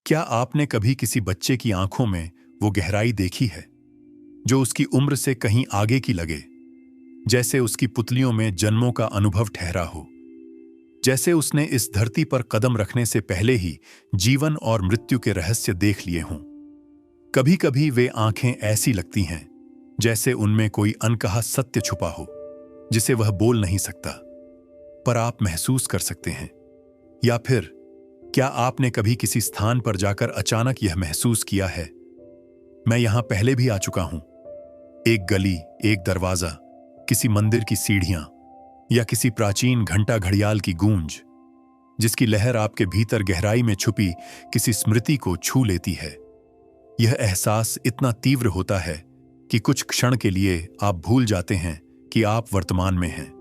क्या आपने कभी किसी बच्चे की आंखों में वो गहराई देखी है जो उसकी उम्र से कहीं आगे की लगे, जैसे उसकी पुतलियों में जन्मों का अनुभव ठहरा हो, जैसे उसने इस धरती पर कदम रखने से पहले ही जीवन और मृत्यु के रहस्य देख लिए हों। कभी कभी वे आंखें ऐसी लगती हैं जैसे उनमें कोई अनकहा सत्य छुपा हो जिसे वह बोल नहीं सकता, पर आप महसूस कर सकते हैं। या फिर क्या आपने कभी किसी स्थान पर जाकर अचानक यह महसूस किया है, मैं यहां पहले भी आ चुका हूं। एक गली, एक दरवाजा, किसी मंदिर की सीढ़ियां या किसी प्राचीन घंटा घड़ियाल की गूंज, जिसकी लहर आपके भीतर गहराई में छुपी किसी स्मृति को छू लेती है। यह एहसास इतना तीव्र होता है कि कुछ क्षण के लिए आप भूल जाते हैं कि आप वर्तमान में हैं।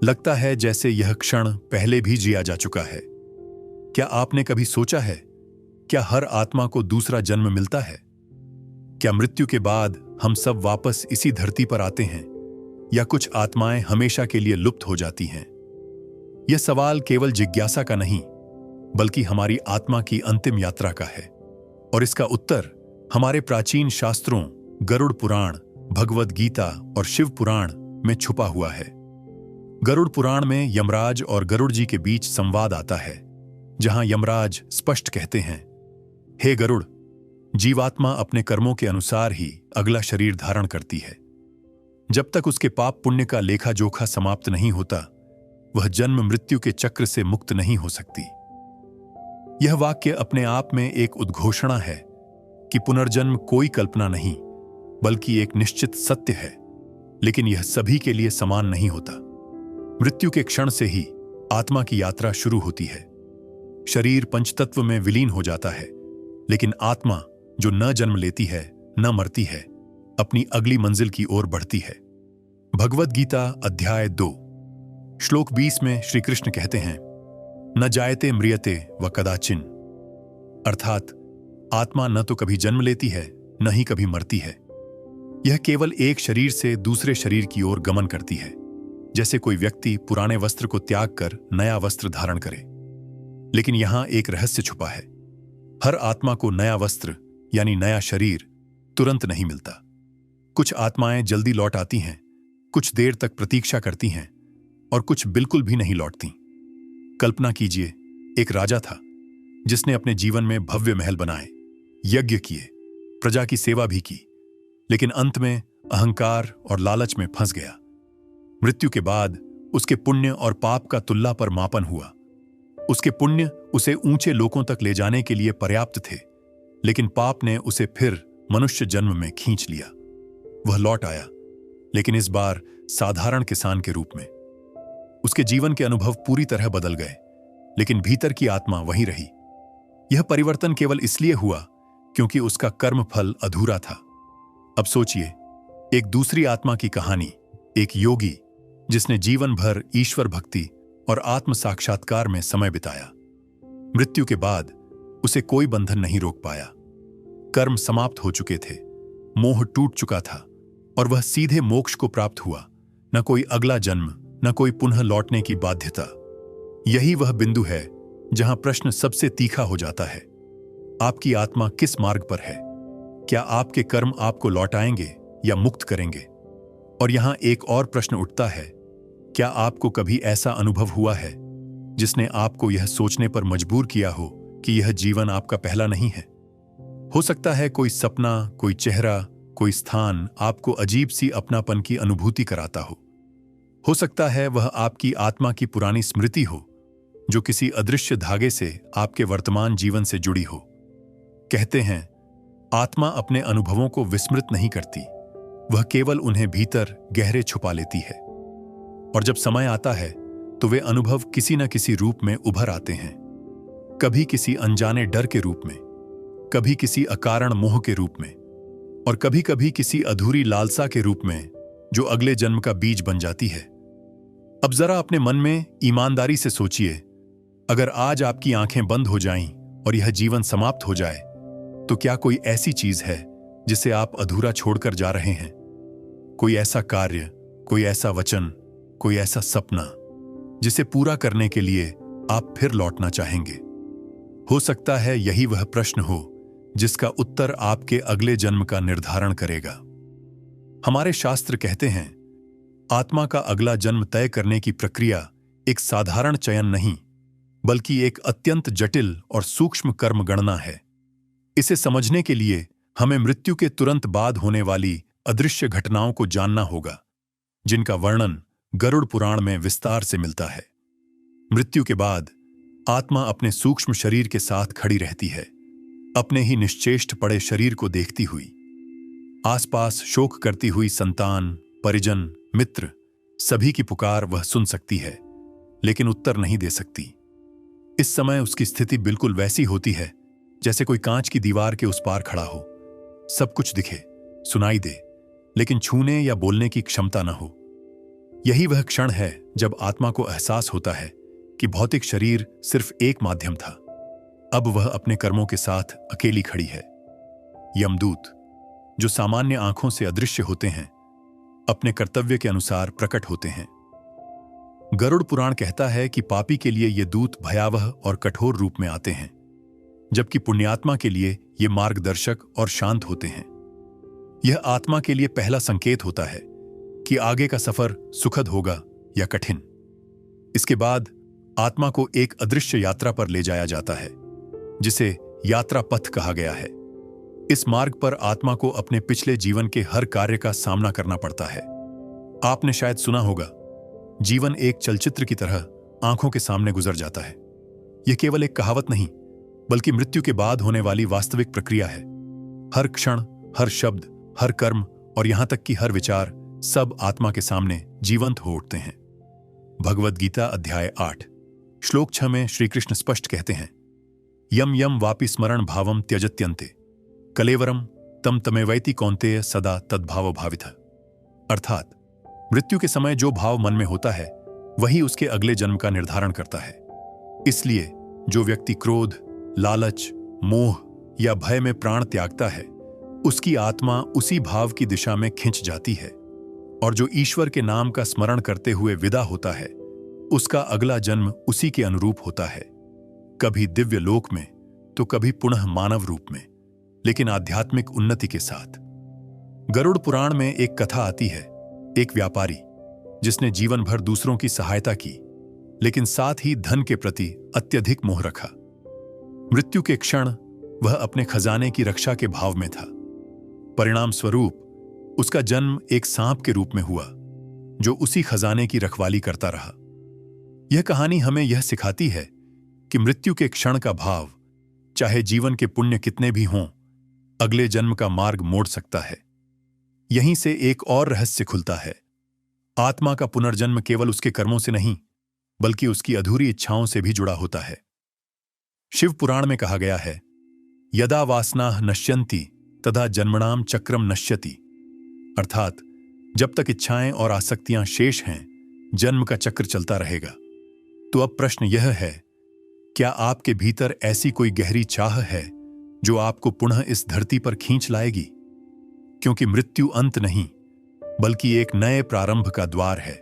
लगता है जैसे यह क्षण पहले भी जिया जा चुका है। क्या आपने कभी सोचा है, क्या हर आत्मा को दूसरा जन्म मिलता है? क्या मृत्यु के बाद हम सब वापस इसी धरती पर आते हैं, या कुछ आत्माएं हमेशा के लिए लुप्त हो जाती हैं? यह सवाल केवल जिज्ञासा का नहीं, बल्कि हमारी आत्मा की अंतिम यात्रा का है। और इसका उत्तर हमारे प्राचीन शास्त्रों गरुड़ पुराण, भगवद गीता और शिव पुराण में छुपा हुआ है। गरुड़ पुराण में यमराज और गरुड़ जी के बीच संवाद आता है, जहां यमराज स्पष्ट कहते हैं, हे गरुड़, जीवात्मा अपने कर्मों के अनुसार ही अगला शरीर धारण करती है। जब तक उसके पाप पुण्य का लेखा जोखा समाप्त नहीं होता, वह जन्म मृत्यु के चक्र से मुक्त नहीं हो सकती। यह वाक्य अपने आप में एक उद्घोषणा है कि पुनर्जन्म कोई कल्पना नहीं, बल्कि एक निश्चित सत्य है। लेकिन यह सभी के लिए समान नहीं होता। मृत्यु के क्षण से ही आत्मा की यात्रा शुरू होती है। शरीर पंचतत्व में विलीन हो जाता है, लेकिन आत्मा जो न जन्म लेती है, न मरती है, अपनी अगली मंजिल की ओर बढ़ती है। भगवद गीता अध्याय 2 श्लोक 20 में श्री कृष्ण कहते हैं, न जायते म्रियते व कदाचिन, अर्थात आत्मा न तो कभी जन्म लेती है, न ही कभी मरती है। यह केवल एक शरीर से दूसरे शरीर की ओर गमन करती है, जैसे कोई व्यक्ति पुराने वस्त्र को त्याग कर नया वस्त्र धारण करे। लेकिन यहां एक रहस्य छुपा है। हर आत्मा को नया वस्त्र यानी नया शरीर तुरंत नहीं मिलता। कुछ आत्माएं जल्दी लौट आती हैं, कुछ देर तक प्रतीक्षा करती हैं, और कुछ बिल्कुल भी नहीं लौटती। कल्पना कीजिए, एक राजा था जिसने अपने जीवन में भव्य महल बनाए, यज्ञ किए, प्रजा की सेवा भी की, लेकिन अंत में अहंकार और लालच में फंस गया। मृत्यु के बाद उसके पुण्य और पाप का तुलना पर मापन हुआ। उसके पुण्य उसे ऊंचे लोकों तक ले जाने के लिए पर्याप्त थे, लेकिन पाप ने उसे फिर मनुष्य जन्म में खींच लिया। वह लौट आया, लेकिन इस बार साधारण किसान के रूप में। उसके जीवन के अनुभव पूरी तरह बदल गए, लेकिन भीतर की आत्मा वहीं रही। यह परिवर्तन केवल इसलिए हुआ क्योंकि उसका कर्म फल अधूरा था। अब सोचिए, एक दूसरी आत्मा की कहानी, एक योगी जिसने जीवन भर ईश्वर भक्ति और आत्म साक्षात्कार में समय बिताया। मृत्यु के बाद उसे कोई बंधन नहीं रोक पाया। कर्म समाप्त हो चुके थे, मोह टूट चुका था, और वह सीधे मोक्ष को प्राप्त हुआ। न कोई अगला जन्म, न कोई पुनः लौटने की बाध्यता। यही वह बिंदु है जहां प्रश्न सबसे तीखा हो जाता है। आपकी आत्मा किस मार्ग पर है? क्या आपके कर्म आपको लौटाएंगे या मुक्त करेंगे? और यहां एक और प्रश्न उठता है, क्या आपको कभी ऐसा अनुभव हुआ है जिसने आपको यह सोचने पर मजबूर किया हो कि यह जीवन आपका पहला नहीं है? हो सकता है कोई सपना, कोई चेहरा, कोई स्थान आपको अजीब सी अपनापन की अनुभूति कराता हो सकता है वह आपकी आत्मा की पुरानी स्मृति हो, जो किसी अदृश्य धागे से आपके वर्तमान जीवन से जुड़ी हो। कहते हैं, आत्मा अपने अनुभवों को विस्मृत नहीं करती, वह केवल उन्हें भीतर गहरे छुपा लेती है। और जब समय आता है तो वे अनुभव किसी न किसी रूप में उभर आते हैं। कभी किसी अनजाने डर के रूप में, कभी किसी अकारण मोह के रूप में, और कभी कभी किसी अधूरी लालसा के रूप में, जो अगले जन्म का बीज बन जाती है। अब जरा अपने मन में ईमानदारी से सोचिए, अगर आज आपकी आंखें बंद हो जाएं और यह जीवन समाप्त हो जाए, तो क्या कोई ऐसी चीज है जिसे आप अधूरा छोड़कर जा रहे हैं? कोई ऐसा कार्य, कोई ऐसा वचन, कोई ऐसा सपना जिसे पूरा करने के लिए आप फिर लौटना चाहेंगे? हो सकता है यही वह प्रश्न हो जिसका उत्तर आपके अगले जन्म का निर्धारण करेगा। हमारे शास्त्र कहते हैं, आत्मा का अगला जन्म तय करने की प्रक्रिया एक साधारण चयन नहीं, बल्कि एक अत्यंत जटिल और सूक्ष्म कर्म गणना है। इसे समझने के लिए हमें मृत्यु के तुरंत बाद होने वाली अदृश्य घटनाओं को जानना होगा, जिनका वर्णन गरुड़ पुराण में विस्तार से मिलता है। मृत्यु के बाद आत्मा अपने सूक्ष्म शरीर के साथ खड़ी रहती है, अपने ही निश्चेष्ट पड़े शरीर को देखती हुई। आसपास शोक करती हुई संतान, परिजन, मित्र सभी की पुकार वह सुन सकती है, लेकिन उत्तर नहीं दे सकती। इस समय उसकी स्थिति बिल्कुल वैसी होती है जैसे कोई कांच की दीवार के उस पार खड़ा हो। सब कुछ दिखे, सुनाई दे, लेकिन छूने या बोलने की क्षमता न हो। यही वह क्षण है जब आत्मा को एहसास होता है कि भौतिक शरीर सिर्फ एक माध्यम था। अब वह अपने कर्मों के साथ अकेली खड़ी है। यमदूत, जो सामान्य आंखों से अदृश्य होते हैं, अपने कर्तव्य के अनुसार प्रकट होते हैं। गरुड़ पुराण कहता है कि पापी के लिए ये दूत भयावह और कठोर रूप में आते हैं, जबकि पुण्यात्मा के लिए ये मार्गदर्शक और शांत होते हैं। यह आत्मा के लिए पहला संकेत होता है कि आगे का सफर सुखद होगा या कठिन। इसके बाद आत्मा को एक अदृश्य यात्रा पर ले जाया जाता है, जिसे यात्रा पथ कहा गया है। इस मार्ग पर आत्मा को अपने पिछले जीवन के हर कार्य का सामना करना पड़ता है। आपने शायद सुना होगा, जीवन एक चलचित्र की तरह आंखों के सामने गुजर जाता है। यह केवल एक कहावत नहीं, बल्कि मृत्यु के बाद होने वाली वास्तविक प्रक्रिया है। हर क्षण, हर शब्द, हर कर्म और यहां तक कि हर विचार सब आत्मा के सामने जीवंत हो उठते हैं। भगवद गीता अध्याय 8 श्लोक 6 में श्री कृष्ण स्पष्ट कहते हैं, यम यम वापि स्मरण भावम त्यजत्यन्ते कलेवरम तम तमेवैति कौन्तेय सदा तद्भाव भावितः। अर्थात मृत्यु के समय जो भाव मन में होता है, वही उसके अगले जन्म का निर्धारण करता है। इसलिए जो व्यक्ति क्रोध, लालच, मोह या भय में प्राण त्यागता है, उसकी आत्मा उसी भाव की दिशा में खिंच जाती है, और जो ईश्वर के नाम का स्मरण करते हुए विदा होता है, उसका अगला जन्म उसी के अनुरूप होता है। कभी दिव्य लोक में तो कभी पुनः मानव रूप में, लेकिन आध्यात्मिक उन्नति के साथ। गरुड़ पुराण में एक कथा आती है, एक व्यापारी जिसने जीवन भर दूसरों की सहायता की, लेकिन साथ ही धन के प्रति अत्यधिक मोह रखा। मृत्यु के क्षण वह अपने खजाने की रक्षा के भाव में था। परिणाम स्वरूप उसका जन्म एक सांप के रूप में हुआ, जो उसी खजाने की रखवाली करता रहा। यह कहानी हमें यह सिखाती है कि मृत्यु के क्षण का भाव, चाहे जीवन के पुण्य कितने भी हों, अगले जन्म का मार्ग मोड़ सकता है। यहीं से एक और रहस्य खुलता है। आत्मा का पुनर्जन्म केवल उसके कर्मों से नहीं, बल्कि उसकी अधूरी इच्छाओं से भी जुड़ा होता है। शिव पुराण में कहा गया है, यदा वासनाः नश्यन्ति तदा जन्मनाम चक्रम नश्यति। अर्थात जब तक इच्छाएं और आसक्तियां शेष हैं, जन्म का चक्र चलता रहेगा। तो अब प्रश्न यह है, क्या आपके भीतर ऐसी कोई गहरी चाह है जो आपको पुनः इस धरती पर खींच लाएगी? क्योंकि मृत्यु अंत नहीं, बल्कि एक नए प्रारंभ का द्वार है,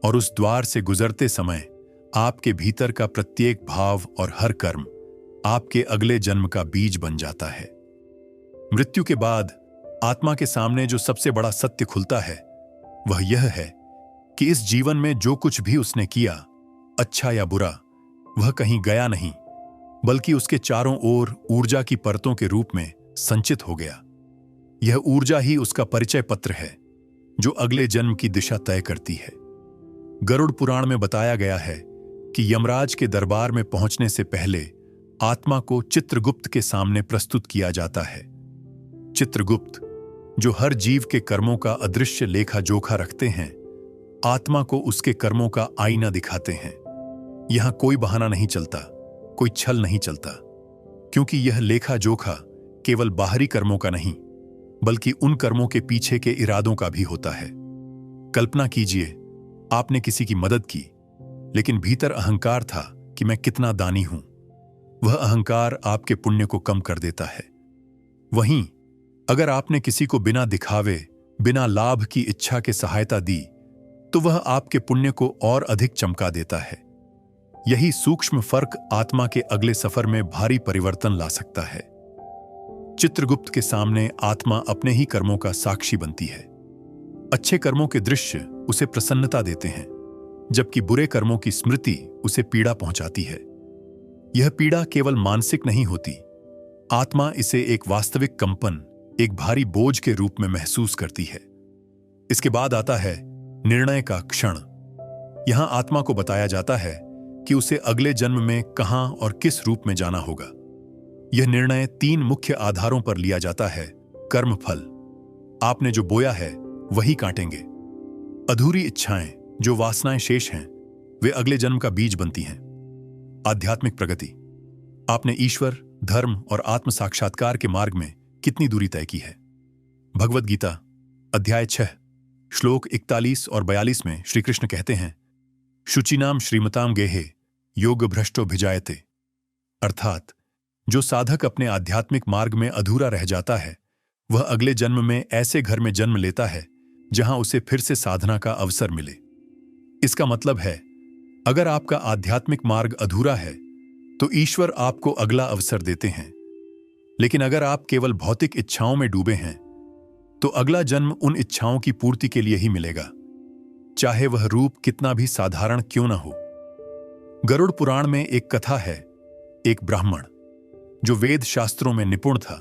और उस द्वार से गुजरते समय आपके भीतर का प्रत्येक भाव और हर कर्म आपके अगले जन्म का बीज बन जाता है। मृत्यु के बाद आत्मा के सामने जो सबसे बड़ा सत्य खुलता है, वह यह है कि इस जीवन में जो कुछ भी उसने किया, अच्छा या बुरा, वह कहीं गया नहीं, बल्कि उसके चारों ओर ऊर्जा की परतों के रूप में संचित हो गया। यह ऊर्जा ही उसका परिचय पत्र है, जो अगले जन्म की दिशा तय करती है। गरुड़ पुराण में बताया गया है कि यमराज के दरबार में पहुंचने से पहले आत्मा को चित्रगुप्त के सामने प्रस्तुत किया जाता है। चित्रगुप्त, जो हर जीव के कर्मों का अदृश्य लेखा जोखा रखते हैं, आत्मा को उसके कर्मों का आईना दिखाते हैं। यहां कोई बहाना नहीं चलता, कोई छल नहीं चलता, क्योंकि यह लेखा जोखा केवल बाहरी कर्मों का नहीं, बल्कि उन कर्मों के पीछे के इरादों का भी होता है। कल्पना कीजिए, आपने किसी की मदद की, लेकिन भीतर अहंकार था कि मैं कितना दानी हूं। वह अहंकार आपके पुण्य को कम कर देता है। वहीं अगर आपने किसी को बिना दिखावे, बिना लाभ की इच्छा के सहायता दी, तो वह आपके पुण्य को और अधिक चमका देता है। यही सूक्ष्म फर्क आत्मा के अगले सफर में भारी परिवर्तन ला सकता है। चित्रगुप्त के सामने आत्मा अपने ही कर्मों का साक्षी बनती है। अच्छे कर्मों के दृश्य उसे प्रसन्नता देते हैं, जबकि बुरे कर्मों की स्मृति उसे पीड़ा पहुंचाती है। यह पीड़ा केवल मानसिक नहीं होती, आत्मा इसे एक वास्तविक कंपन, एक भारी बोझ के रूप में महसूस करती है। इसके बाद आता है निर्णय का क्षण। यहां आत्मा को बताया जाता है कि उसे अगले जन्म में कहां और किस रूप में जाना होगा। यह निर्णय 3 मुख्य आधारों पर लिया जाता है। कर्म फल, आपने जो बोया है वही काटेंगे। अधूरी इच्छाएं, जो वासनाएं शेष हैं, वे अगले जन्म का बीज बनती हैं। आध्यात्मिक प्रगति, आपने ईश्वर, धर्म और आत्म साक्षात्कार के मार्ग में कितनी दूरी तय की है। भगवद गीता अध्याय 6 श्लोक 41 और 42 में श्री कृष्ण कहते हैं, शुचिनाम श्रीमताम गेहे योग भ्रष्टो भिजायते। अर्थात जो साधक अपने आध्यात्मिक मार्ग में अधूरा रह जाता है, वह अगले जन्म में ऐसे घर में जन्म लेता है जहां उसे फिर से साधना का अवसर मिले। इसका मतलब है, अगर आपका आध्यात्मिक मार्ग अधूरा है तो ईश्वर आपको अगला अवसर देते हैं। लेकिन अगर आप केवल भौतिक इच्छाओं में डूबे हैं तो अगला जन्म उन इच्छाओं की पूर्ति के लिए ही मिलेगा, चाहे वह रूप कितना भी साधारण क्यों न हो। गरुड़ पुराण में एक कथा है, एक ब्राह्मण जो वेद शास्त्रों में निपुण था,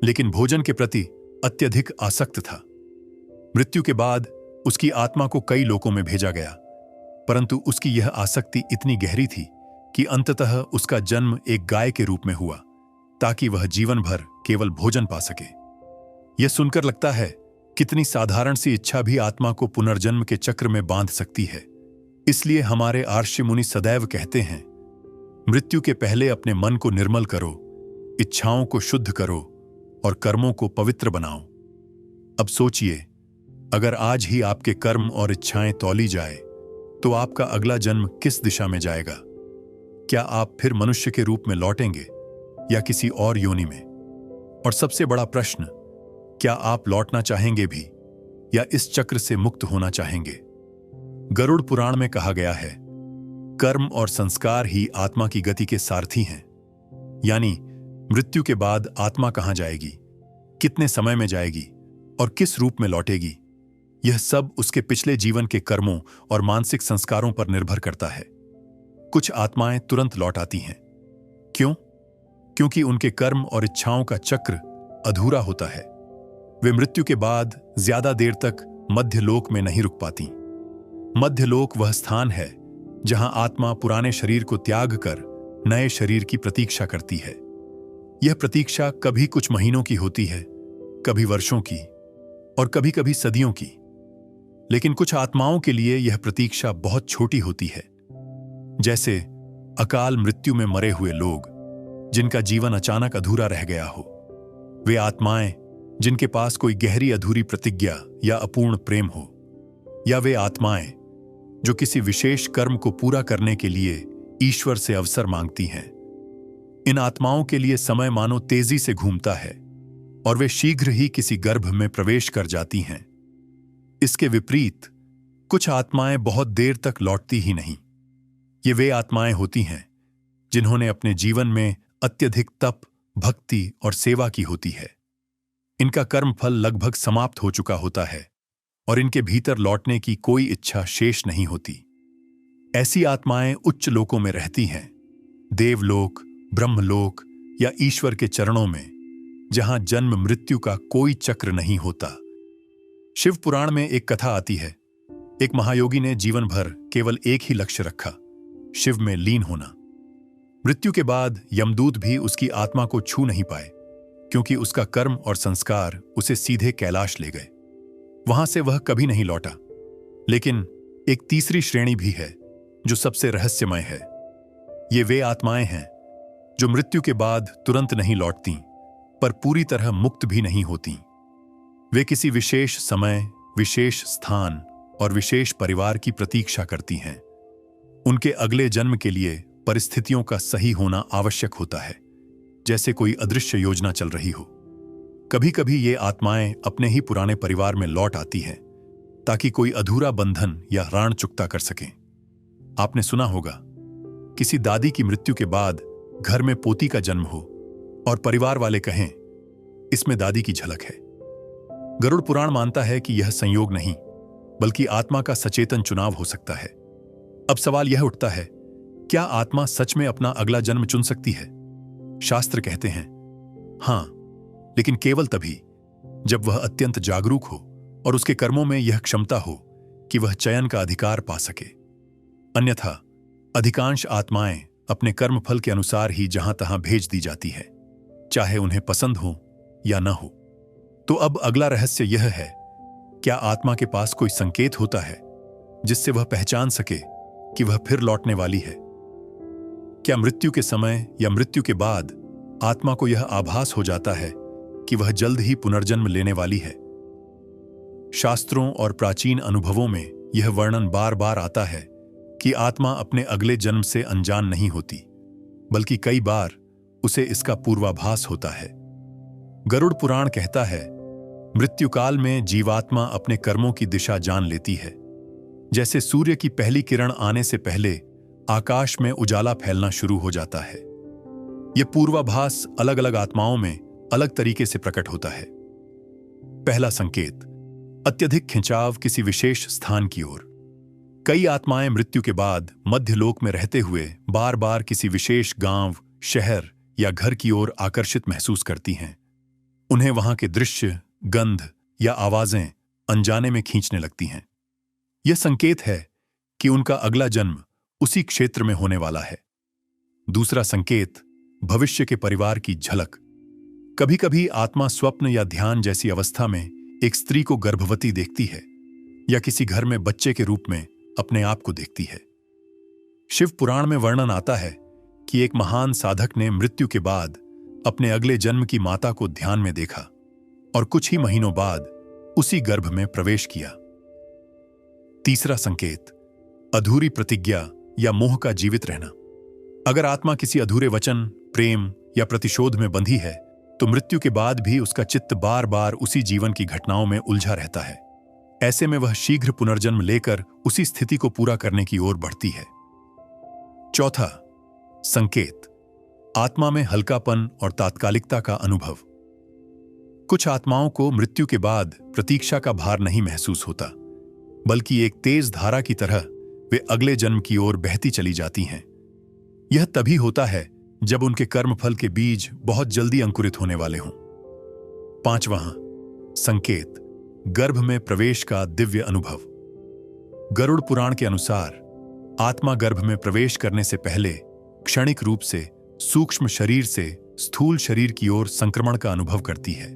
लेकिन भोजन के प्रति अत्यधिक आसक्त था। मृत्यु के बाद उसकी आत्मा को कई लोकों में भेजा गया, परंतु उसकी यह आसक्ति इतनी गहरी थी कि अंततः उसका जन्म एक गाय के रूप में हुआ, ताकि वह जीवन भर केवल भोजन पा सके। यह सुनकर लगता है कितनी साधारण सी इच्छा भी आत्मा को पुनर्जन्म के चक्र में बांध सकती है। इसलिए हमारे आर्ष्य मुनि सदैव कहते हैं, मृत्यु के पहले अपने मन को निर्मल करो, इच्छाओं को शुद्ध करो और कर्मों को पवित्र बनाओ। अब सोचिए, अगर आज ही आपके कर्म और इच्छाएं तौली जाए तो आपका अगला जन्म किस दिशा में जाएगा? क्या आप फिर मनुष्य के रूप में लौटेंगे या किसी और योनि में? और सबसे बड़ा प्रश्न, क्या आप लौटना चाहेंगे भी या इस चक्र से मुक्त होना चाहेंगे? गरुड़ पुराण में कहा गया है, कर्म और संस्कार ही आत्मा की गति के सारथी हैं। यानी मृत्यु के बाद आत्मा कहां जाएगी, कितने समय में जाएगी और किस रूप में लौटेगी, यह सब उसके पिछले जीवन के कर्मों और मानसिक संस्कारों पर निर्भर करता है। कुछ आत्माएं तुरंत लौट आती हैं। क्यों? क्योंकि उनके कर्म और इच्छाओं का चक्र अधूरा होता है। वे मृत्यु के बाद ज्यादा देर तक मध्यलोक में नहीं रुक पाती। मध्यलोक वह स्थान है जहां आत्मा पुराने शरीर को त्याग कर नए शरीर की प्रतीक्षा करती है। यह प्रतीक्षा कभी कुछ महीनों की होती है, कभी वर्षों की और कभी कभी सदियों की। लेकिन कुछ आत्माओं के लिए यह प्रतीक्षा बहुत छोटी होती है, जैसे अकाल मृत्यु में मरे हुए लोग जिनका जीवन अचानक अधूरा रह गया हो। वे आत्माएं जिनके पास कोई गहरी अधूरी प्रतिज्ञा या अपूर्ण प्रेम हो, या वे आत्माएं जो किसी विशेष कर्म को पूरा करने के लिए ईश्वर से अवसर मांगती हैं। इन आत्माओं के लिए समय मानो तेजी से घूमता है और वे शीघ्र ही किसी गर्भ में प्रवेश कर जाती हैं। इसके विपरीत कुछ आत्माएं बहुत देर तक लौटती ही नहीं। ये वे आत्माएं होती हैं जिन्होंने अपने जीवन में अत्यधिक तप, भक्ति और सेवा की होती है। इनका कर्म फल लगभग समाप्त हो चुका होता है और इनके भीतर लौटने की कोई इच्छा शेष नहीं होती। ऐसी आत्माएं उच्च लोकों में रहती हैं, देवलोक, ब्रह्मलोक या ईश्वर के चरणों में, जहां जन्म मृत्यु का कोई चक्र नहीं होता। शिव पुराण में एक कथा आती है। एक महायोगी ने जीवन भर केवल एक ही लक्ष्य रखा, शिव में लीन होना। मृत्यु के बाद यमदूत भी उसकी आत्मा को छू नहीं पाए, क्योंकि उसका कर्म और संस्कार उसे सीधे कैलाश ले गए। वहां से वह कभी नहीं लौटा। लेकिन एक तीसरी श्रेणी भी है जो सबसे रहस्यमय है। ये वे आत्माएं हैं जो मृत्यु के बाद तुरंत नहीं लौटती, पर पूरी तरह मुक्त भी नहीं होती। वे किसी विशेष समय, विशेष स्थान और विशेष परिवार की प्रतीक्षा करती हैं। उनके अगले जन्म के लिए परिस्थितियों का सही होना आवश्यक होता है, जैसे कोई अदृश्य योजना चल रही हो। कभी कभी ये आत्माएं अपने ही पुराने परिवार में लौट आती हैं, ताकि कोई अधूरा बंधन या ऋण चुकता कर सकें। आपने सुना होगा, किसी दादी की मृत्यु के बाद घर में पोती का जन्म हो और परिवार वाले कहें, इसमें दादी की झलक है। गरुड़ पुराण मानता है कि यह संयोग नहीं, बल्कि आत्मा का सचेतन चुनाव हो सकता है। अब सवाल यह उठता है, क्या आत्मा सच में अपना अगला जन्म चुन सकती है? शास्त्र कहते हैं, हां, लेकिन केवल तभी जब वह अत्यंत जागरूक हो और उसके कर्मों में यह क्षमता हो कि वह चयन का अधिकार पा सके। अन्यथा अधिकांश आत्माएं अपने कर्मफल के अनुसार ही जहां तहां भेज दी जाती है, चाहे उन्हें पसंद हो या न हो। तो अब अगला रहस्य यह है, क्या आत्मा के पास कोई संकेत होता है जिससे वह पहचान सके कि वह फिर लौटने वाली है? क्या मृत्यु के समय या मृत्यु के बाद आत्मा को यह आभास हो जाता है कि वह जल्द ही पुनर्जन्म लेने वाली है? शास्त्रों और प्राचीन अनुभवों में यह वर्णन बार बार आता है कि आत्मा अपने अगले जन्म से अनजान नहीं होती, बल्कि कई बार उसे इसका पूर्वाभास होता है। गरुड़ पुराण कहता है, मृत्युकाल में जीवात्मा अपने कर्मों की दिशा जान लेती है। जैसे सूर्य की पहली किरण आने से पहले आकाश में उजाला फैलना शुरू हो जाता है। यह पूर्वाभास अलग अलग आत्माओं में अलग तरीके से प्रकट होता है। पहला संकेत, अत्यधिक खिंचाव किसी विशेष स्थान की ओर। कई आत्माएं मृत्यु के बाद मध्यलोक में रहते हुए बार बार किसी विशेष गांव, शहर या घर की ओर आकर्षित महसूस करती हैं। उन्हें वहां के दृश्य, गंध या आवाजें अनजाने में खींचने लगती हैं। यह संकेत है कि उनका अगला जन्म उसी क्षेत्र में होने वाला है। दूसरा संकेत, भविष्य के परिवार की झलक। कभी कभी आत्मा स्वप्न या ध्यान जैसी अवस्था में एक स्त्री को गर्भवती देखती है या किसी घर में बच्चे के रूप में अपने आप को देखती है। शिव पुराण में वर्णन आता है कि एक महान साधक ने मृत्यु के बाद अपने अगले जन्म की माता को ध्यान में देखा और कुछ ही महीनों बाद उसी गर्भ में प्रवेश किया। तीसरा संकेत, अधूरी प्रतिज्ञा या मोह का जीवित रहना। अगर आत्मा किसी अधूरे वचन, प्रेम या प्रतिशोध में बंधी है, तो मृत्यु के बाद भी उसका चित्त बार बार उसी जीवन की घटनाओं में उलझा रहता है। ऐसे में वह शीघ्र पुनर्जन्म लेकर उसी स्थिति को पूरा करने की ओर बढ़ती है। चौथा संकेत, आत्मा में हल्कापन और तात्कालिकता का अनुभव। कुछ आत्माओं को मृत्यु के बाद प्रतीक्षा का भार नहीं महसूस होता, बल्कि एक तेज धारा की तरह वे अगले जन्म की ओर बहती चली जाती हैं। यह तभी होता है जब उनके कर्मफल के बीज बहुत जल्दी अंकुरित होने वाले हों। पांचवां संकेत, गर्भ में प्रवेश का दिव्य अनुभव। गरुड़ पुराण के अनुसार आत्मा गर्भ में प्रवेश करने से पहले क्षणिक रूप से सूक्ष्म शरीर से स्थूल शरीर की ओर संक्रमण का अनुभव करती है।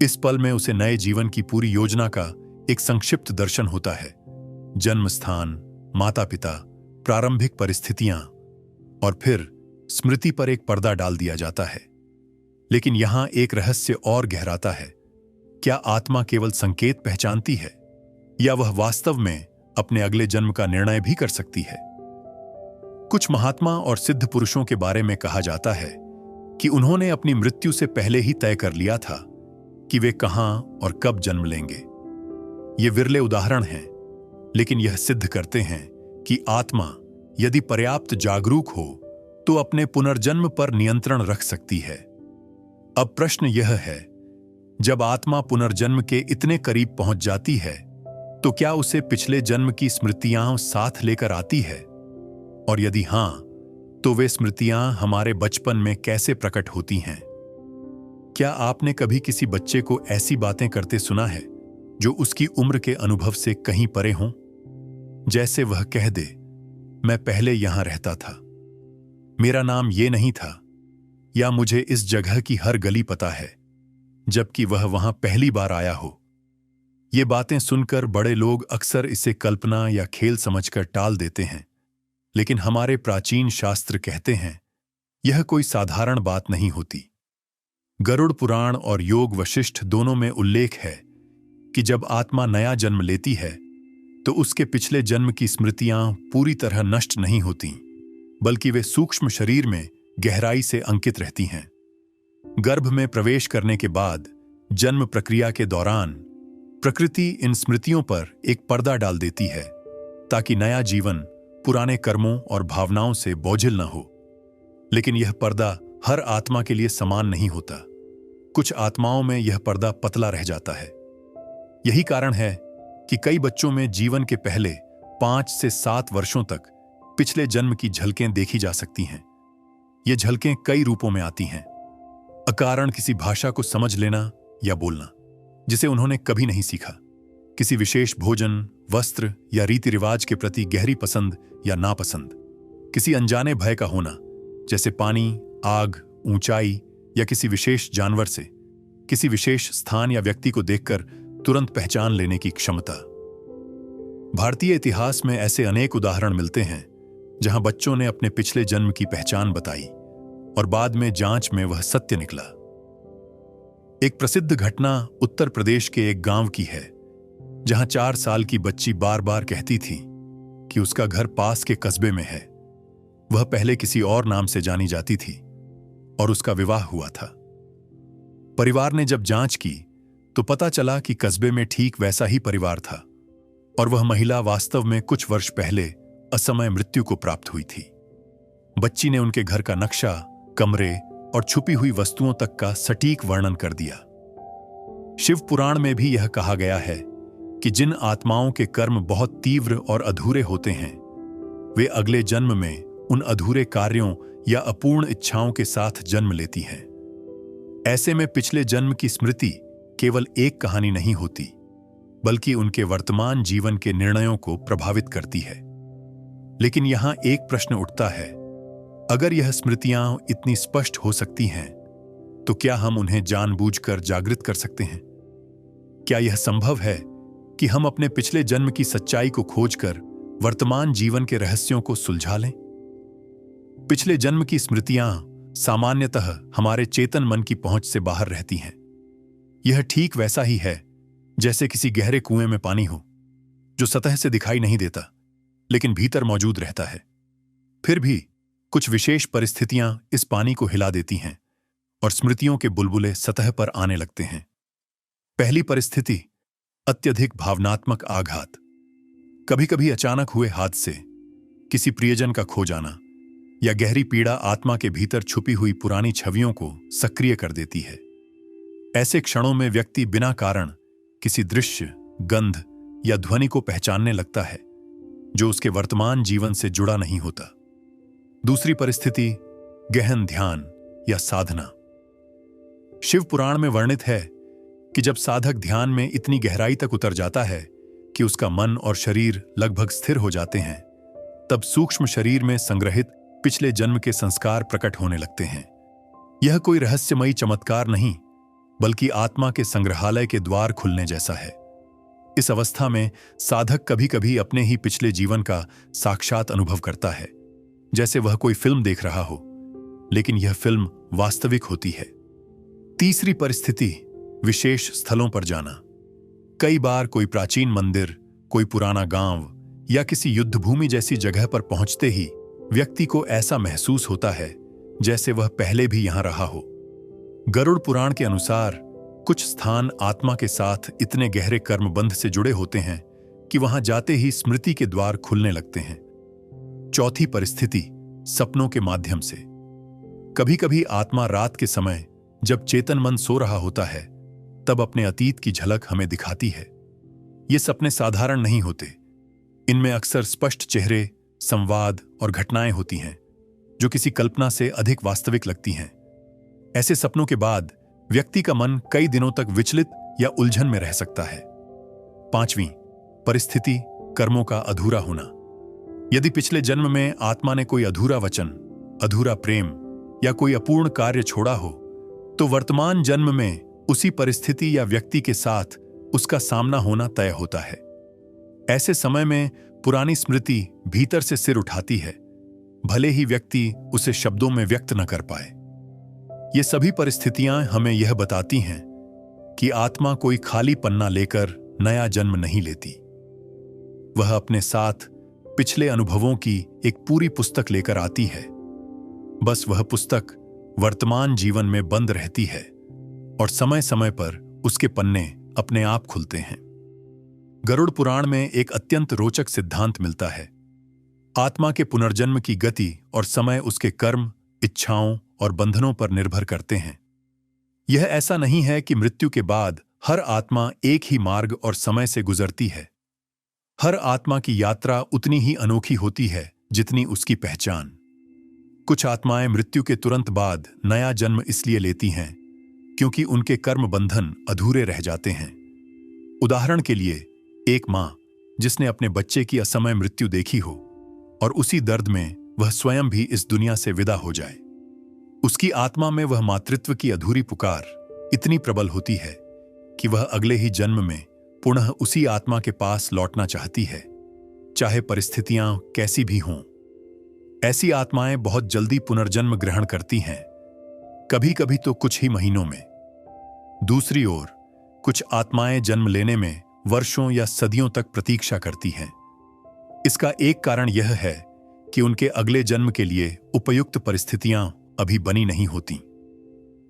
इस पल में उसे नए जीवन की पूरी योजना का एक संक्षिप्त दर्शन होता है। जन्म स्थान, माता पिता, प्रारंभिक परिस्थितियां और फिर स्मृति पर एक पर्दा डाल दिया जाता है। लेकिन यहां एक रहस्य और गहराता है। क्या आत्मा केवल संकेत पहचानती है या वह वास्तव में अपने अगले जन्म का निर्णय भी कर सकती है? कुछ महात्मा और सिद्ध पुरुषों के बारे में कहा जाता है कि उन्होंने अपनी मृत्यु से पहले ही तय कर लिया था कि वे कहां और कब जन्म लेंगे। ये विरले उदाहरण हैं, लेकिन यह सिद्ध करते हैं कि आत्मा यदि पर्याप्त जागरूक हो तो अपने पुनर्जन्म पर नियंत्रण रख सकती है। अब प्रश्न यह है, जब आत्मा पुनर्जन्म के इतने करीब पहुंच जाती है, तो क्या उसे पिछले जन्म की स्मृतियां साथ लेकर आती है? और यदि हां, तो वे स्मृतियां हमारे बचपन में कैसे प्रकट होती हैं? क्या आपने कभी किसी बच्चे को ऐसी बातें करते सुना है जो उसकी उम्र के अनुभव से कहीं परे हों? जैसे वह कह दे, मैं पहले यहां रहता था, मेरा नाम ये नहीं था, या मुझे इस जगह की हर गली पता है, जबकि वह वहां पहली बार आया हो। ये बातें सुनकर बड़े लोग अक्सर इसे कल्पना या खेल समझकर टाल देते हैं, लेकिन हमारे प्राचीन शास्त्र कहते हैं यह कोई साधारण बात नहीं होती। गरुड़ पुराण और योग वशिष्ठ दोनों में उल्लेख है कि जब आत्मा नया जन्म लेती है तो उसके पिछले जन्म की स्मृतियां पूरी तरह नष्ट नहीं होती, बल्कि वे सूक्ष्म शरीर में गहराई से अंकित रहती हैं। गर्भ में प्रवेश करने के बाद जन्म प्रक्रिया के दौरान प्रकृति इन स्मृतियों पर एक पर्दा डाल देती है ताकि नया जीवन पुराने कर्मों और भावनाओं से बोझिल न हो। लेकिन यह पर्दा हर आत्मा के लिए समान नहीं होता। कुछ आत्माओं में यह पर्दा पतला रह जाता है। यही कारण है कि कई बच्चों में जीवन के पहले 5 से 7 वर्षों तक पिछले जन्म की झलकें देखी जा सकती हैं। ये झलकें कई रूपों में आती हैं। अकारण किसी भाषा को समझ लेना या बोलना जिसे उन्होंने कभी नहीं सीखा, किसी विशेष भोजन, वस्त्र या रीति रिवाज के प्रति गहरी पसंद या नापसंद, किसी अनजाने भय का होना जैसे पानी, आग, ऊंचाई या किसी विशेष जानवर से, किसी विशेष स्थान या व्यक्ति को देखकर तुरंत पहचान लेने की क्षमता। भारतीय इतिहास में ऐसे अनेक उदाहरण मिलते हैं जहां बच्चों ने अपने पिछले जन्म की पहचान बताई और बाद में जांच में वह सत्य निकला। एक प्रसिद्ध घटना उत्तर प्रदेश के एक गांव की है जहां 4 साल की बच्ची बार बार कहती थी कि उसका घर पास के कस्बे में है। वह पहले किसी और नाम से जानी जाती थी और उसका विवाह हुआ था। परिवार ने जब जांच की तो पता चला कि कस्बे में ठीक वैसा ही परिवार था और वह महिला वास्तव में कुछ वर्ष पहले असमय मृत्यु को प्राप्त हुई थी। बच्ची ने उनके घर का नक्शा, कमरे और छुपी हुई वस्तुओं तक का सटीक वर्णन कर दिया। शिव पुराण में भी यह कहा गया है कि जिन आत्माओं के कर्म बहुत तीव्र और अधूरे होते हैं वे अगले जन्म में उन अधूरे कार्यों या अपूर्ण इच्छाओं के साथ जन्म लेती हैं। ऐसे में पिछले जन्म की स्मृति केवल एक कहानी नहीं होती, बल्कि उनके वर्तमान जीवन के निर्णयों को प्रभावित करती है। लेकिन यहां एक प्रश्न उठता है, अगर यह स्मृतियां इतनी स्पष्ट हो सकती हैं, तो क्या हम उन्हें जानबूझकर जागृत कर सकते हैं? क्या यह संभव है कि हम अपने पिछले जन्म की सच्चाई को खोजकर वर्तमान जीवन के रहस्यों को सुलझा लें? पिछले जन्म की स्मृतियां सामान्यतः हमारे चेतन मन की पहुंच से बाहर रहती हैं। यह ठीक वैसा ही है जैसे किसी गहरे कुएं में पानी हो जो सतह से दिखाई नहीं देता लेकिन भीतर मौजूद रहता है। फिर भी कुछ विशेष परिस्थितियां इस पानी को हिला देती हैं और स्मृतियों के बुलबुले सतह पर आने लगते हैं। पहली परिस्थिति, अत्यधिक भावनात्मक आघात। कभी कभी अचानक हुए हादसे, किसी प्रियजन का खो जाना या गहरी पीड़ा आत्मा के भीतर छुपी हुई पुरानी छवियों को सक्रिय कर देती है। ऐसे क्षणों में व्यक्ति बिना कारण किसी दृश्य, गंध या ध्वनि को पहचानने लगता है जो उसके वर्तमान जीवन से जुड़ा नहीं होता। दूसरी परिस्थिति, गहन ध्यान या साधना। शिव पुराण में वर्णित है कि जब साधक ध्यान में इतनी गहराई तक उतर जाता है कि उसका मन और शरीर लगभग स्थिर हो जाते हैं, तब सूक्ष्म शरीर में संग्रहित पिछले जन्म के संस्कार प्रकट होने लगते हैं। यह कोई रहस्यमयी चमत्कार नहीं, बल्कि आत्मा के संग्रहालय के द्वार खुलने जैसा है। इस अवस्था में साधक कभी कभी अपने ही पिछले जीवन का साक्षात अनुभव करता है, जैसे वह कोई फिल्म देख रहा हो, लेकिन यह फिल्म वास्तविक होती है। तीसरी परिस्थिति, विशेष स्थलों पर जाना। कई बार कोई प्राचीन मंदिर, कोई पुराना गांव या किसी युद्धभूमि जैसी जगह पर पहुंचते ही व्यक्ति को ऐसा महसूस होता है जैसे वह पहले भी यहां रहा हो। गरुड़ पुराण के अनुसार कुछ स्थान आत्मा के साथ इतने गहरे कर्मबंध से जुड़े होते हैं कि वहां जाते ही स्मृति के द्वार खुलने लगते हैं। चौथी परिस्थिति, सपनों के माध्यम से। कभी कभी आत्मा रात के समय जब चेतन मन सो रहा होता है तब अपने अतीत की झलक हमें दिखाती है। ये सपने साधारण नहीं होते। इनमें अक्सर स्पष्ट चेहरे, संवाद और घटनाएं होती हैं जो किसी कल्पना से अधिक वास्तविक लगती हैं। ऐसे सपनों के बाद व्यक्ति का मन कई दिनों तक विचलित या उलझन में रह सकता है। पांचवीं परिस्थिति, कर्मों का अधूरा होना। यदि पिछले जन्म में आत्मा ने कोई अधूरा वचन, अधूरा प्रेम या कोई अपूर्ण कार्य छोड़ा हो, तो वर्तमान जन्म में उसी परिस्थिति या व्यक्ति के साथ उसका सामना होना तय होता है। ऐसे समय में पुरानी स्मृति भीतर से सिर उठाती है, भले ही व्यक्ति उसे शब्दों में व्यक्त न कर पाए। ये सभी परिस्थितियां हमें यह बताती हैं कि आत्मा कोई खाली पन्ना लेकर नया जन्म नहीं लेती। वह अपने साथ पिछले अनुभवों की एक पूरी पुस्तक लेकर आती है। बस वह पुस्तक वर्तमान जीवन में बंद रहती है और समय समय पर उसके पन्ने अपने आप खुलते हैं। गरुड़ पुराण में एक अत्यंत रोचक सिद्धांत मिलता है। आत्मा के पुनर्जन्म की गति और समय उसके कर्म, इच्छाओं और बंधनों पर निर्भर करते हैं। यह ऐसा नहीं है कि मृत्यु के बाद हर आत्मा एक ही मार्ग और समय से गुजरती है। हर आत्मा की यात्रा उतनी ही अनोखी होती है जितनी उसकी पहचान। कुछ आत्माएं मृत्यु के तुरंत बाद नया जन्म इसलिए लेती हैं क्योंकि उनके कर्म बंधन अधूरे रह जाते हैं। उदाहरण के लिए, एक मां जिसने अपने बच्चे की असमय मृत्यु देखी हो और उसी दर्द में वह स्वयं भी इस दुनिया से विदा हो जाए, उसकी आत्मा में वह मातृत्व की अधूरी पुकार इतनी प्रबल होती है कि वह अगले ही जन्म में पुनः उसी आत्मा के पास लौटना चाहती है, चाहे परिस्थितियां कैसी भी हों। ऐसी आत्माएं बहुत जल्दी पुनर्जन्म ग्रहण करती हैं, कभी कभी तो कुछ ही महीनों में। दूसरी ओर, कुछ आत्माएं जन्म लेने में वर्षों या सदियों तक प्रतीक्षा करती हैं। इसका एक कारण यह है कि उनके अगले जन्म के लिए उपयुक्त परिस्थितियां अभी बनी नहीं होती।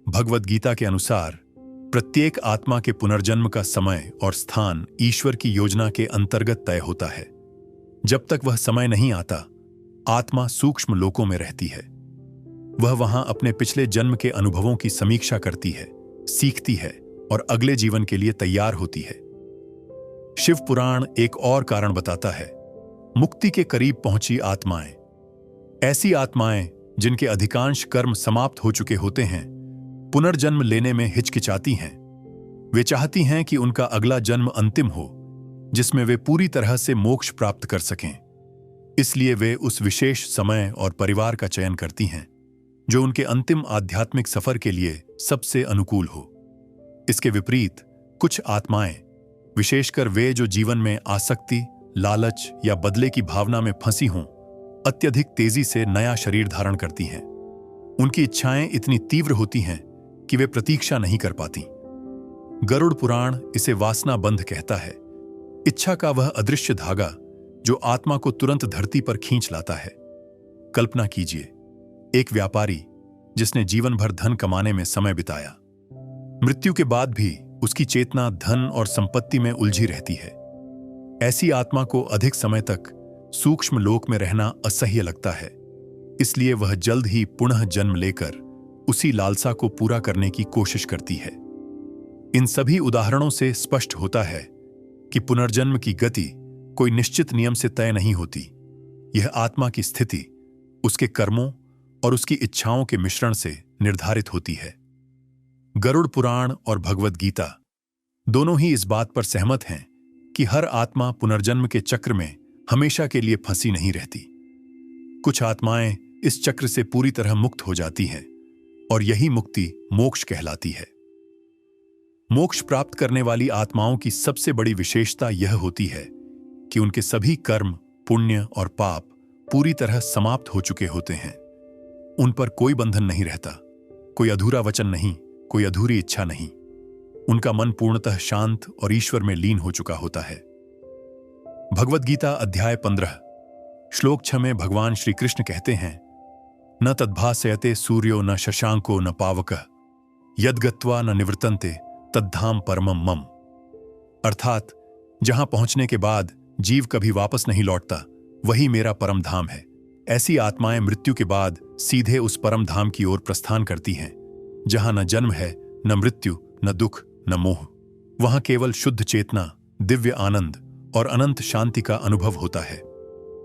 भगवद गीता के अनुसार प्रत्येक आत्मा के पुनर्जन्म का समय और स्थान ईश्वर की योजना के अंतर्गत तय होता है। जब तक वह समय नहीं आता, आत्मा सूक्ष्म लोकों में रहती है। वह वहां अपने पिछले जन्म के अनुभवों की समीक्षा करती है, सीखती है और अगले जीवन के लिए तैयार होती है। शिव पुराण एक और कारण बताता है, मुक्ति के करीब पहुंची आत्माएं। ऐसी आत्माएं जिनके अधिकांश कर्म समाप्त हो चुके होते हैं, पुनर्जन्म लेने में हिचकिचाती हैं। वे चाहती हैं कि उनका अगला जन्म अंतिम हो, जिसमें वे पूरी तरह से मोक्ष प्राप्त कर सकें। इसलिए वे उस विशेष समय और परिवार का चयन करती हैं जो उनके अंतिम आध्यात्मिक सफर के लिए सबसे अनुकूल हो। इसके विपरीत, कुछ आत्माएं, विशेषकर वे जो जीवन में आसक्ति, लालच या बदले की भावना में फंसी हों, अत्यधिक तेजी से नया शरीर धारण करती हैं। उनकी इच्छाएं इतनी तीव्र होती हैं कि वे प्रतीक्षा नहीं कर पाती। गरुड़ पुराण इसे वासना बंध कहता है, इच्छा का वह अदृश्य धागा जो आत्मा को तुरंत धरती पर खींच लाता है। कल्पना कीजिए, एक व्यापारी जिसने जीवन भर धन कमाने में समय बिताया, मृत्यु के बाद भी उसकी चेतना धन और संपत्ति में उलझी रहती है। ऐसी आत्मा को अधिक समय तक सूक्ष्म लोक में रहना असह्य लगता है, इसलिए वह जल्द ही पुनः जन्म लेकर उसी लालसा को पूरा करने की कोशिश करती है। इन सभी उदाहरणों से स्पष्ट होता है कि पुनर्जन्म की गति कोई निश्चित नियम से तय नहीं होती। यह आत्मा की स्थिति, उसके कर्मों और उसकी इच्छाओं के मिश्रण से निर्धारित होती है। गरुड़ पुराण और भगवद गीता दोनों ही इस बात पर सहमत हैं कि हर आत्मा पुनर्जन्म के चक्र में हमेशा के लिए फंसी नहीं रहती। कुछ आत्माएं इस चक्र से पूरी तरह मुक्त हो जाती हैं और यही मुक्ति मोक्ष कहलाती है। मोक्ष प्राप्त करने वाली आत्माओं की सबसे बड़ी विशेषता यह होती है कि उनके सभी कर्म, पुण्य और पाप पूरी तरह समाप्त हो चुके होते हैं। उन पर कोई बंधन नहीं रहता, कोई अधूरा वचन नहीं, कोई अधूरी इच्छा नहीं। उनका मन पूर्णतः शांत और ईश्वर में लीन हो चुका होता है। भगवद गीता अध्याय 15 श्लोक 6 में भगवान श्री कृष्ण कहते हैं, न तद्भासयते सूर्यो न शशांको न पावकः यद्गत्वा न निवृतन्ते तद्धाम परमम मम। अर्थात, जहां पहुंचने के बाद जीव कभी वापस नहीं लौटता, वही मेरा परम धाम है। ऐसी आत्माएं मृत्यु के बाद सीधे उस परम धाम की ओर प्रस्थान करती हैं, जहां न जन्म है, न मृत्यु, न दुख, न मोह। वहां केवल शुद्ध चेतना, दिव्य आनंद और अनंत शांति का अनुभव होता है।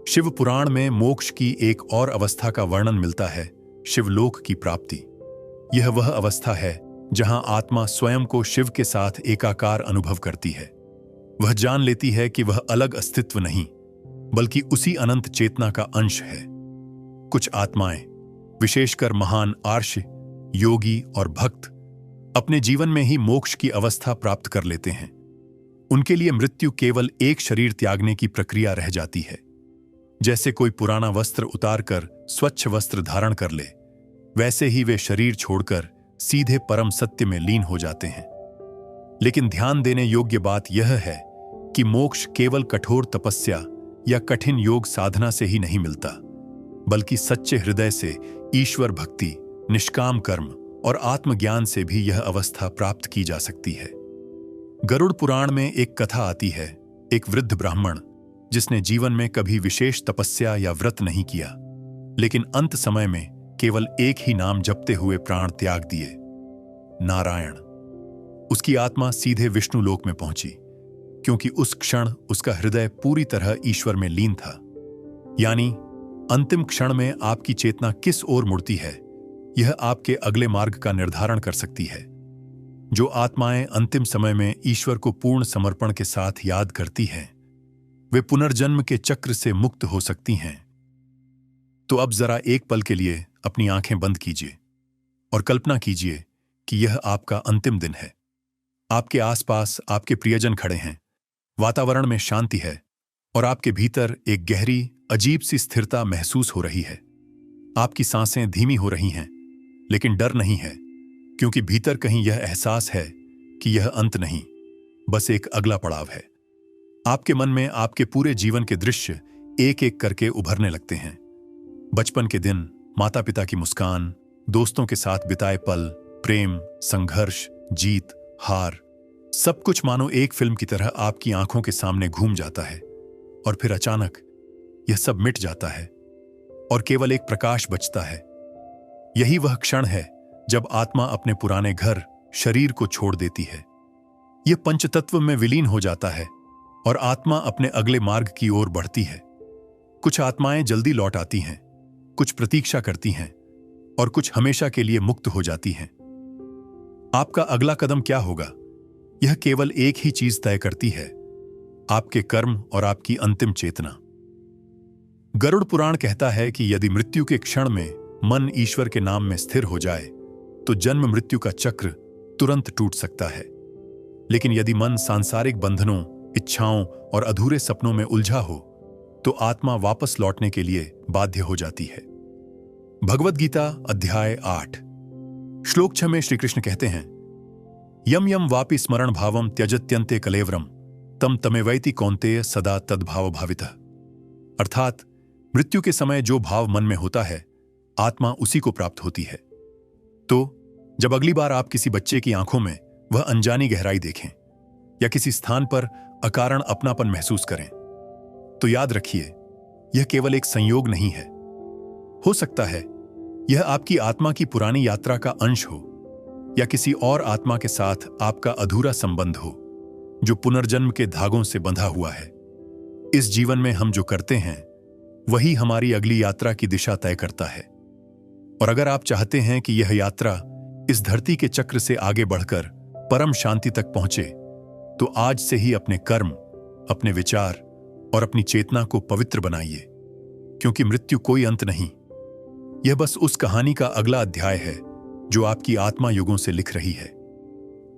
शिव पुराण में मोक्ष की एक और अवस्था का वर्णन मिलता है, शिवलोक की प्राप्ति। यह वह अवस्था है जहां आत्मा स्वयं को शिव के साथ एकाकार अनुभव करती है। वह जान लेती है कि वह अलग अस्तित्व नहीं, बल्कि उसी अनंत चेतना का अंश है। कुछ आत्माएं, विशेषकर महान आर्ष, योगी और भक्त, अपने जीवन में ही मोक्ष की अवस्था प्राप्त कर लेते हैं। उनके लिए मृत्यु केवल एक शरीर त्यागने की प्रक्रिया रह जाती है। जैसे कोई पुराना वस्त्र उतारकर स्वच्छ वस्त्र धारण कर ले, वैसे ही वे शरीर छोड़कर सीधे परम सत्य में लीन हो जाते हैं। लेकिन ध्यान देने योग्य बात यह है कि मोक्ष केवल कठोर तपस्या या कठिन योग साधना से ही नहीं मिलता, बल्कि सच्चे हृदय से ईश्वर भक्ति, निष्काम कर्म और आत्मज्ञान से भी यह अवस्था प्राप्त की जा सकती है। गरुड़ पुराण में एक कथा आती है। एक वृद्ध ब्राह्मण जिसने जीवन में कभी विशेष तपस्या या व्रत नहीं किया, लेकिन अंत समय में केवल एक ही नाम जपते हुए प्राण त्याग दिए, नारायण। उसकी आत्मा सीधे विष्णु लोक में पहुंची, क्योंकि उस क्षण उसका हृदय पूरी तरह ईश्वर में लीन था। यानी अंतिम क्षण में आपकी चेतना किस ओर मुड़ती है, यह आपके अगले मार्ग का निर्धारण कर सकती है। जो आत्माएं अंतिम समय में ईश्वर को पूर्ण समर्पण के साथ याद करती हैं, वे पुनर्जन्म के चक्र से मुक्त हो सकती हैं। तो अब जरा एक पल के लिए अपनी आंखें बंद कीजिए और कल्पना कीजिए कि यह आपका अंतिम दिन है। आपके आसपास आपके प्रियजन खड़े हैं, वातावरण में शांति है और आपके भीतर एक गहरी, अजीब सी स्थिरता महसूस हो रही है। आपकी सांसें धीमी हो रही हैं, लेकिन डर नहीं है, क्योंकि भीतर कहीं यह एहसास है कि यह अंत नहीं, बस एक अगला पड़ाव है। आपके मन में आपके पूरे जीवन के दृश्य एक एक करके उभरने लगते हैं। बचपन के दिन, माता पिता की मुस्कान, दोस्तों के साथ बिताए पल, प्रेम, संघर्ष, जीत, हार, सब कुछ मानो एक फिल्म की तरह आपकी आंखों के सामने घूम जाता है। और फिर अचानक यह सब मिट जाता है और केवल एक प्रकाश बचता है। यही वह क्षण है जब आत्मा अपने पुराने घर, शरीर को छोड़ देती है। यह पंचतत्व में विलीन हो जाता है और आत्मा अपने अगले मार्ग की ओर बढ़ती है। कुछ आत्माएं जल्दी लौट आती हैं, कुछ प्रतीक्षा करती हैं और कुछ हमेशा के लिए मुक्त हो जाती हैं। आपका अगला कदम क्या होगा, यह केवल एक ही चीज तय करती है, आपके कर्म और आपकी अंतिम चेतना। गरुड़ पुराण कहता है कि यदि मृत्यु के क्षण में मन ईश्वर के नाम में स्थिर हो जाए तो जन्म मृत्यु का चक्र तुरंत टूट सकता है। लेकिन यदि मन सांसारिक बंधनों, इच्छाओं और अधूरे सपनों में उलझा हो तो आत्मा वापस लौटने के लिए बाध्य हो जाती है। भगवद गीता अध्याय 8 श्लोक 6 में श्री कृष्ण कहते हैं, यम यम वापि स्मरण भावम त्यजत्यन्ते कलेवरम तम तमेवैति कौन्तेय सदा तद्भाव भावितः। अर्थात मृत्यु के समय जो भाव मन में होता है, आत्मा उसी को प्राप्त होती है। तो जब अगली बार आप किसी बच्चे की आंखों में वह अनजानी गहराई देखें या किसी स्थान पर अकारण अपनापन महसूस करें, तो याद रखिए, यह केवल एक संयोग नहीं है। हो सकता है यह आपकी आत्मा की पुरानी यात्रा का अंश हो या किसी और आत्मा के साथ आपका अधूरा संबंध हो जो पुनर्जन्म के धागों से बंधा हुआ है। इस जीवन में हम जो करते हैं वही हमारी अगली यात्रा की दिशा तय करता है। और अगर आप चाहते हैं कि यह यात्रा इस धरती के चक्र से आगे बढ़कर परम शांति तक पहुंचे, तो आज से ही अपने कर्म, अपने विचार और अपनी चेतना को पवित्र बनाइए, क्योंकि मृत्यु कोई अंत नहीं, यह बस उस कहानी का अगला अध्याय है जो आपकी आत्मा युगों से लिख रही है।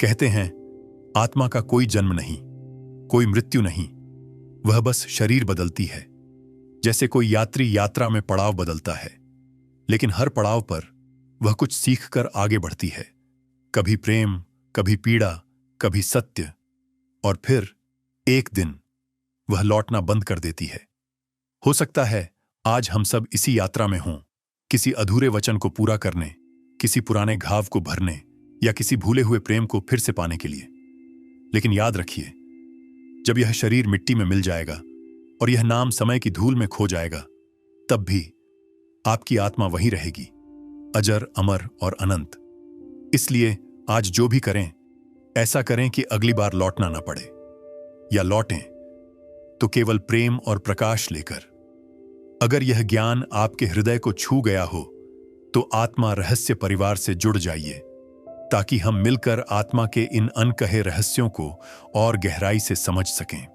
कहते हैं, आत्मा का कोई जन्म नहीं, कोई मृत्यु नहीं, वह बस शरीर बदलती है, जैसे कोई यात्री यात्रा में पड़ाव बदलता है। लेकिन हर पड़ाव पर वह कुछ सीखकर आगे बढ़ती है, कभी प्रेम, कभी पीड़ा, कभी सत्य, और फिर एक दिन वह लौटना बंद कर देती है। हो सकता है आज हम सब इसी यात्रा में हों, किसी अधूरे वचन को पूरा करने, किसी पुराने घाव को भरने या किसी भूले हुए प्रेम को फिर से पाने के लिए। लेकिन याद रखिए, जब यह शरीर मिट्टी में मिल जाएगा और यह नाम समय की धूल में खो जाएगा, तब भी आपकी आत्मा वहीं रहेगी, अजर, अमर और अनंत। इसलिए आज जो भी करें, ऐसा करें कि अगली बार लौटना ना पड़े, या लौटें तो केवल प्रेम और प्रकाश लेकर। अगर यह ज्ञान आपके हृदय को छू गया हो तो आत्मा रहस्य परिवार से जुड़ जाइए, ताकि हम मिलकर आत्मा के इन अनकहे रहस्यों को और गहराई से समझ सकें।